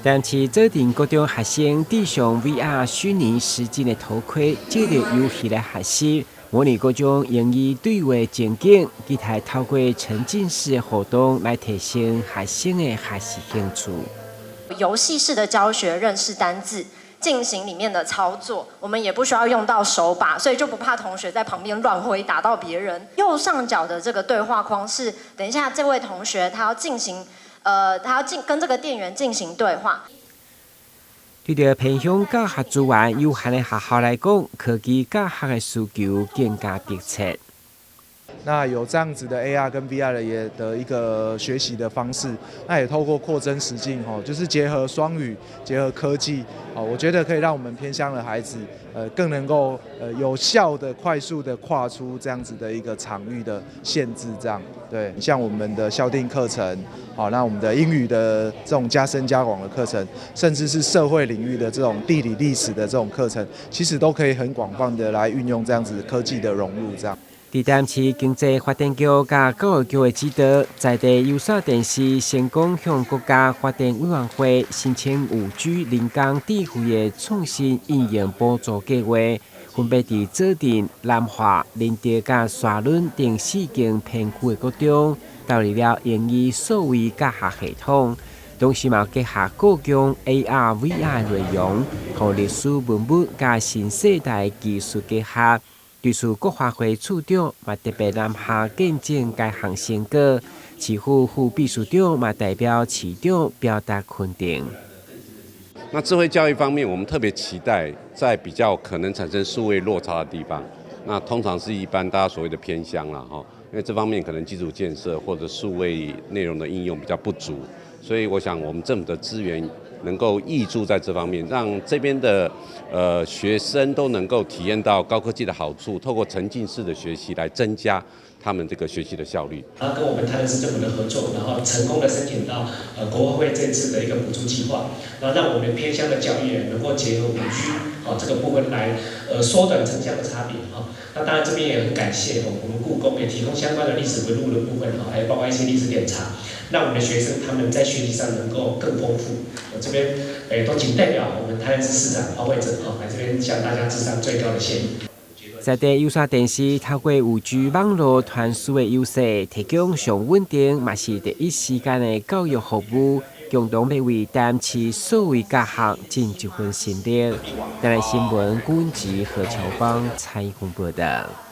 但是这定各中学生戴上 VR 虚拟实境的头盔，接着游戏来学习，模拟各种英语对话情景，期待透过沉浸式活动来提升学生的学习兴趣。游戏式的教学，认识单字。进行里面的操作，我们也不需要用到手把，所以就不怕同学在旁边乱挥打到别人。右上角的这个对话框是，等一下这位同学他要跟这个店员进行对话。对着偏向教学资源有限的学校来讲，科技教学的需求更加迫切。那有这样子的 AR 跟 VR 的一个学习的方式，那也透过扩增实境就是结合双语、结合科技我觉得可以让我们偏乡的孩子更能够有效的、快速的跨出这样子的一个场域的限制，这样对。像我们的校定课程，那我们的英语的这种加深加广的课程，甚至是社会领域的这种地理历史的这种课程，其实都可以很广泛的来运用这样子科技的融入，这样。伫淡市经济发展局甲教育局的指导，在地有线电视成功向国家发展委员会申请5G 人工智慧的创新应用补助计划，分别伫指定、南华、仁德甲沙仑等4间偏区的国中，导入了英语数位教学系统，同时嘛结合各种 AR、VR 内容，和历史文物甲新世代技术结合。对此，国发会处长嘛特别南下见证该项成果，市府副秘书长嘛代表市长表达肯定。那智慧教育方面，我们特别期待在比较可能产生数位落差的地方，那通常是一般大家所谓的偏乡啦因为这方面可能基础建设或者数位内容的应用比较不足，所以我想我们政府的资源能够挹注在这方面，让这边的学生都能够体验到高科技的好处，透过沉浸式的学习来增加他们这个学习的效率。然后跟我们台南市政府的合作，然后成功的申请到国合会这次的一个补助计划，然后让我们偏乡的教育能够结合5G这个部分来缩短城乡的差别那当然这边也很感谢我们故宫也提供相关的历史文物的部分还有包括一些历史典藏，让我们的学生他们在学习上能够更丰富。这边都仅代表我们台南市市长黄伟哲来这边向大家致上最高的谢意。在地有线电视透过5G 网络传输的优势，提供上稳定嘛是第一时间的教育服务，共同要为淡市数位教学尽一份心力。台南新闻，阮籍何乔邦采访报道。